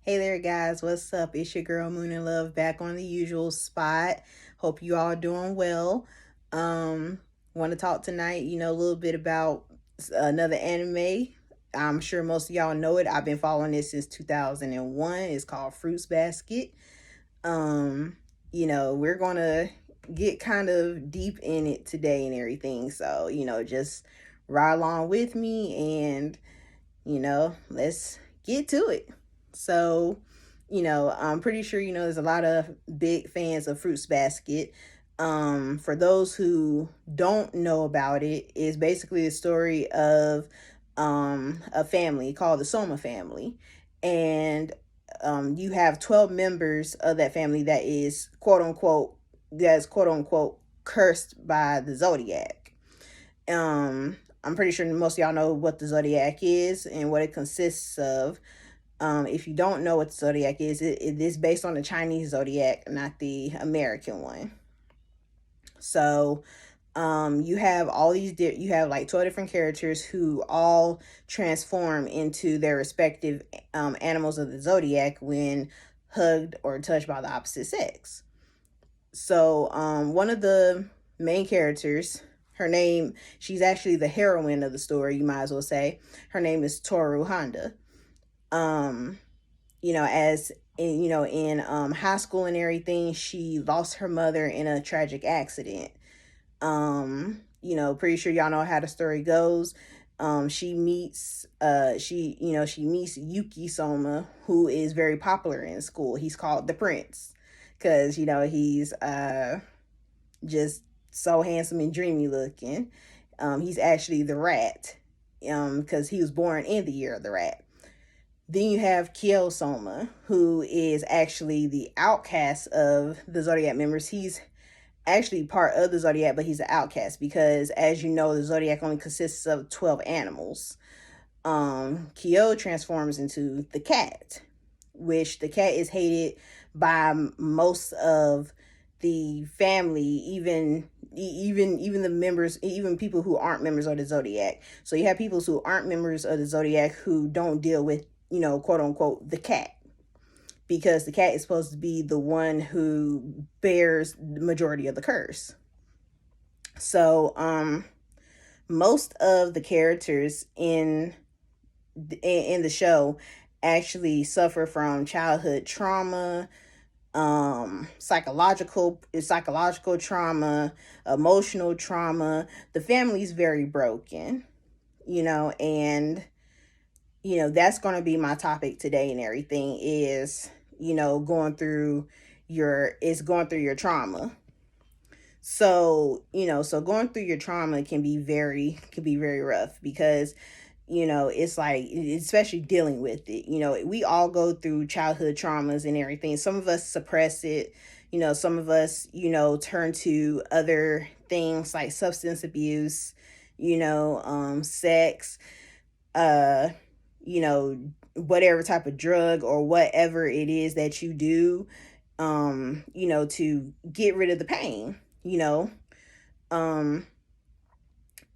Hey there, guys. What's up? It's your girl Moon and Love back on the usual spot. Hope you all doing well. Um, Want to talk tonight, a little bit about another anime. I'm sure most of y'all know it. I've been following this since 2001. It's called Fruits Basket. Um, we're going to get kind of deep in it today and everything. So, just ride along with me and let's get to it. So, I'm pretty sure, there's a lot of big fans of Fruits Basket. For those who don't know about it, it's basically a story of a family called the Soma family. And you have 12 members of that family that's quote unquote cursed by the Zodiac. I'm pretty sure most of y'all know what the Zodiac is and what it consists of. If you don't know what the Zodiac is, it is based on the Chinese Zodiac, not the American one. So, you have like 12 different characters who all transform into their respective animals of the Zodiac when hugged or touched by the opposite sex. So, one of the main characters, she's actually the heroine of the story, you might as well say. Her name is Toru Honda. Um, in high school and everything, she lost her mother in a tragic accident. Pretty sure y'all know how the story goes. She meets Yuki Soma, who is very popular in school. He's called the Prince because he's just so handsome and dreamy looking. He's actually the rat, because he was born in the year of the rat. Then you have Kyo Soma, who is actually the outcast of the Zodiac members. He's actually part of the Zodiac, but he's an outcast because, as you know, the Zodiac only consists of 12 animals. Kyo transforms into the cat, which the cat is hated by most of the family, even the members, even people who aren't members of the Zodiac. So you have people who aren't members of the Zodiac who don't deal with, quote unquote, the cat, because the cat is supposed to be the one who bears the majority of the curse. So most of the characters in the show actually suffer from childhood trauma, psychological trauma, emotional trauma. The family's very broken, and that's going to be my topic today and everything is, going through your trauma. So, so going through your trauma can be very rough because, it's like, especially dealing with it, we all go through childhood traumas and everything. Some of us suppress it, some of us, turn to other things like substance abuse, sex, whatever type of drug or whatever it is that you do, to get rid of the pain, um,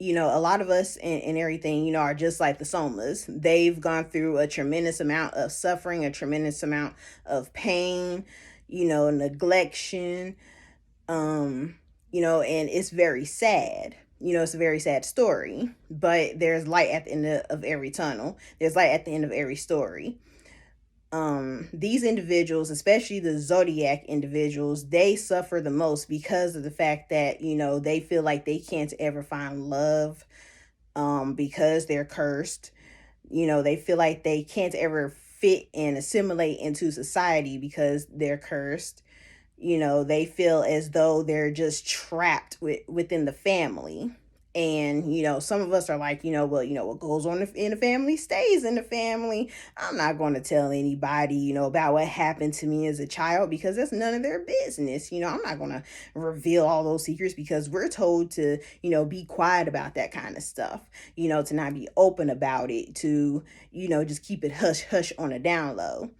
a lot of us and everything, are just like the Somas. They've gone through a tremendous amount of suffering, a tremendous amount of pain, neglection, and it's very sad. It's a very sad story, but there's light at the end of every tunnel. There's light at the end of every story. These individuals, especially the Zodiac individuals, they suffer the most because of the fact that, they feel like they can't ever find love, because they're cursed. They feel like they can't ever fit and assimilate into society because they're cursed. They feel as though they're just trapped within the family. And, some of us are like, well, what goes on in the family stays in the family. I'm not going to tell anybody, about what happened to me as a child because that's none of their business. I'm not going to reveal all those secrets because we're told to, be quiet about that kind of stuff, to not be open about it, to, just keep it hush hush on a down low.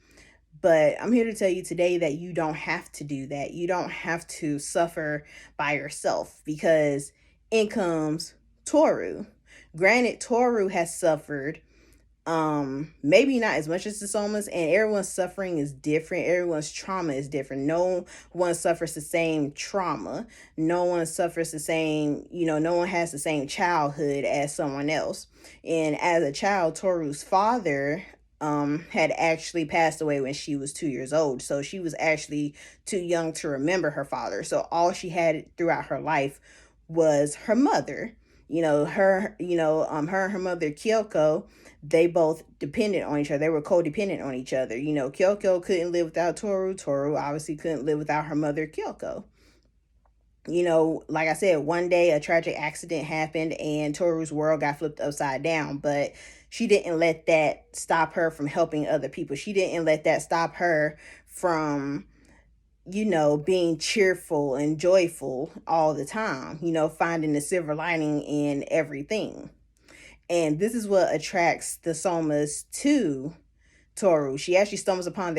But I'm here to tell you today that you don't have to do that. You don't have to suffer by yourself because in comes Toru. Granted, Toru has suffered Maybe not as much as the Somas, and everyone's suffering is different. Everyone's trauma is different. No one suffers the same trauma. No one suffers the same, no one has the same childhood as someone else. And as a child, Toru's father had actually passed away when she was 2 years old. So she was actually too young to remember her father. So all she had throughout her life was her mother. Her and her mother Kyoko, they both depended on each other. They were codependent on each other. Kyoko couldn't live without Toru. Toru obviously couldn't live without her mother, Kyoko. Like I said, one day a tragic accident happened and Toru's world got flipped upside down, but she didn't let that stop her from helping other people. She didn't let that stop her from, being cheerful and joyful all the time, finding the silver lining in everything. And this is what attracts the Somas to Toru. She actually stumbles upon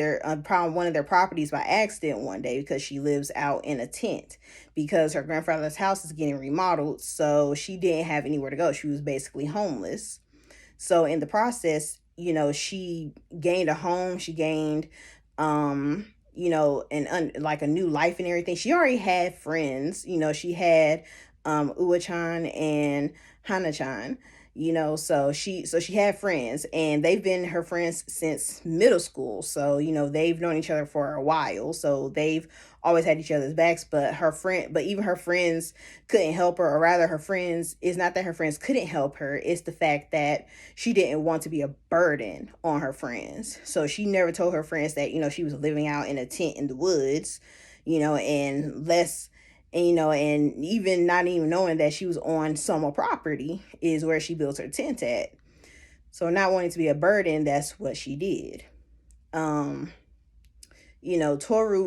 one of their properties by accident one day because she lives out in a tent because her grandfather's house is getting remodeled, so she didn't have anywhere to go. She was basically homeless. So in the process, she gained a home. She gained, like a new life and everything. She already had friends. She had Uwa-chan and Hana-chan. So she had friends, and they've been her friends since middle school. So they've known each other for a while. So they've always had each other's backs. But even her friends couldn't help her, or rather, her friends, it's not that her friends couldn't help her. It's the fact that she didn't want to be a burden on her friends. So she never told her friends that she was living out in a tent in the woods, and less. And even not even knowing that she was on Soma property is where she built her tent at. So not wanting to be a burden, that's what she did. Toru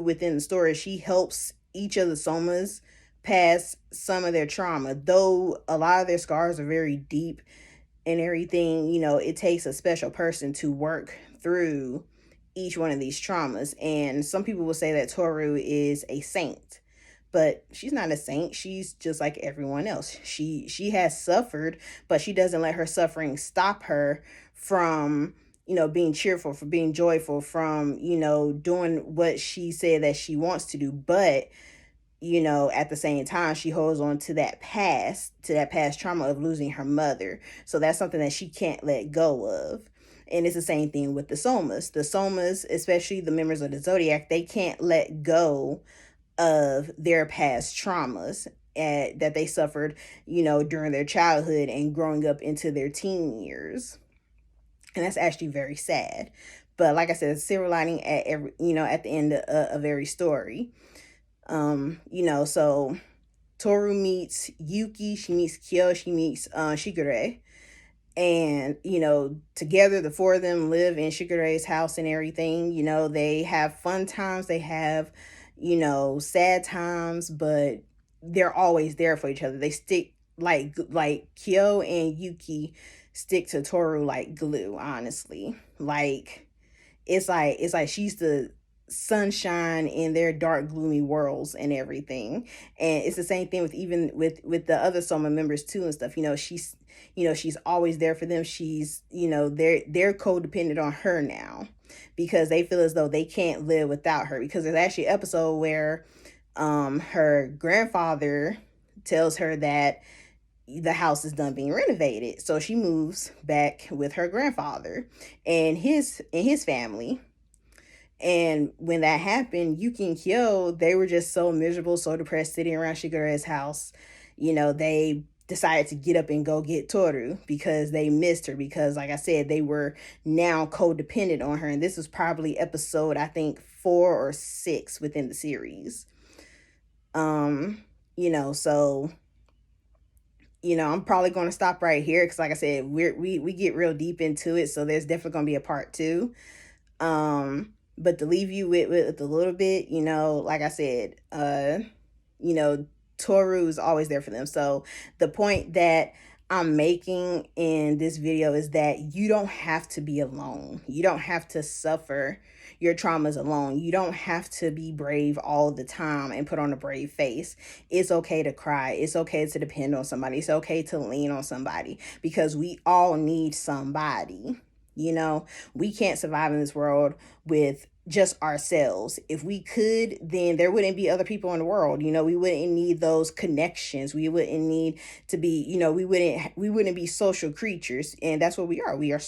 within the story, she helps each of the Somas pass some of their trauma. Though a lot of their scars are very deep and everything, it takes a special person to work through each one of these traumas. And some people will say that Toru is a saint, but she's not a saint. She's just like everyone else. She has suffered, but she doesn't let her suffering stop her from being cheerful, from being joyful, from doing what she said that she wants to do. But at the same time, she holds on to that past trauma of losing her mother. So that's something that she can't let go of. And it's the same thing with the Somas. The Somas, especially the members of the Zodiac, they can't let go of their past traumas that they suffered, during their childhood and growing up into their teen years. And that's actually very sad. But like I said, it's silver lining at at the end of every story. So Toru meets Yuki, she meets Kyo, she meets Shigure. And together the four of them live in Shigure's house and everything. They have fun times, they have sad times, but they're always there for each other. They stick like Kyo and Yuki stick to Toru like glue, honestly. It's like she's the sunshine in their dark gloomy worlds and everything. And it's the same thing with the other Soma members too and stuff. She's always there for them. She's they're codependent on her now because they feel as though they can't live without her. Because there's actually an episode where her grandfather tells her that the house is done being renovated, so she moves back with her grandfather and his family. And when that happened, Yuki and Kyo, they were just so miserable, so depressed, sitting around Shigure's house. They decided to get up and go get Toru because they missed her, because like I said, they were now codependent on her. And this was probably episode, I think, 4 or 6 within the series. So I'm probably going to stop right here because like I said, we get real deep into it, so there's definitely going to be a part 2. But to leave you with a little bit, like I said, Toru is always there for them. So the point that I'm making in this video is that you don't have to be alone. You don't have to suffer your traumas alone. You don't have to be brave all the time and put on a brave face. It's okay to cry. It's okay to depend on somebody. It's okay to lean on somebody, because we all need somebody. You know, we can't survive in this world with just ourselves. If we could, then there wouldn't be other people in the world. You know, we wouldn't need those connections. We wouldn't need to be, you know, we wouldn't be social creatures. And that's what we are. We are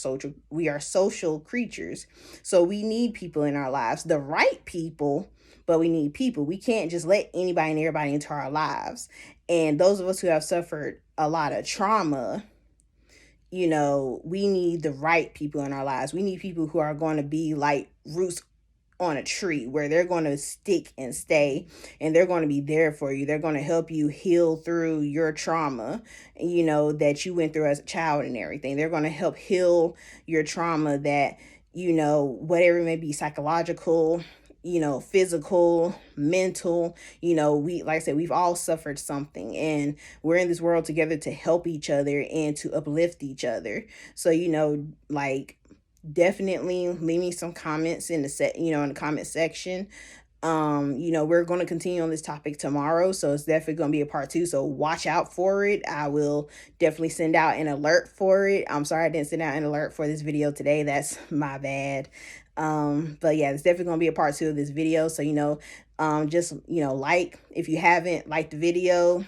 social creatures. So we need people in our lives, the right people, but we need people. We can't just let anybody and everybody into our lives. And those of us who have suffered a lot of trauma, you know, we need the right people in our lives. We need people who are going to be like roots on a tree, where they're going to stick and stay, and they're going to be there for you. They're going to help you heal through your trauma, you know, that you went through as a child and everything. They're going to help heal your trauma, that, you know, whatever it may be, psychological, you know, physical, mental, you know, we, like I said, we've all suffered something, and we're in this world together to help each other and to uplift each other. So, you know, like, definitely leave me some comments in the in the comment section. You know, we're going to continue on this topic tomorrow, so it's definitely going to be a part 2, so watch out for it. I will definitely send out an alert for it. I'm sorry I didn't send out an alert for this video today. That's my bad. But yeah, it's definitely going to be a part 2 of this video. So, you know, just, you know, like, if you haven't liked the video,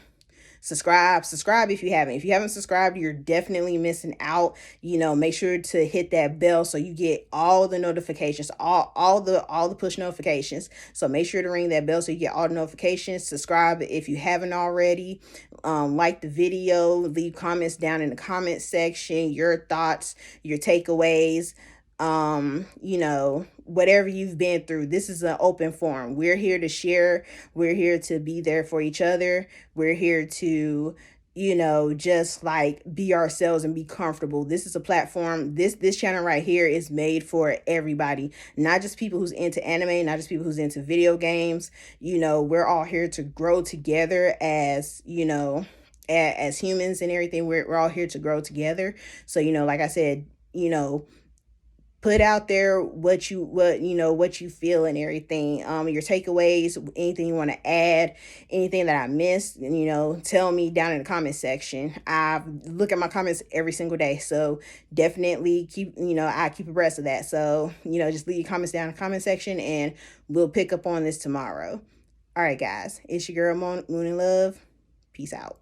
subscribe if you haven't subscribed, you're definitely missing out. You know, make sure to hit that bell so you get all the notifications, all the push notifications. So make sure to ring that bell so you get all the notifications. Subscribe if you haven't already. Like the video, leave comments down in the comment section, your thoughts, your takeaways, you know, whatever you've been through. This is an open forum. We're here to share. We're here to be there for each other. We're here to, you know, just like be ourselves and be comfortable. This is a platform. This channel right here is made for everybody, not just people who's into anime, not just people who's into video games. You know, we're all here to grow together as, you know, as humans and everything. We're all here to grow together. So, you know, like I said, you know, put out there what you feel and everything, your takeaways, anything you want to add, anything that I missed, you know, tell me down in the comment section. I look at my comments every single day, so definitely I keep abreast of that. So, you know, just leave your comments down in the comment section, and we'll pick up on this tomorrow. All right, guys, it's your girl Moon and Love. Peace out.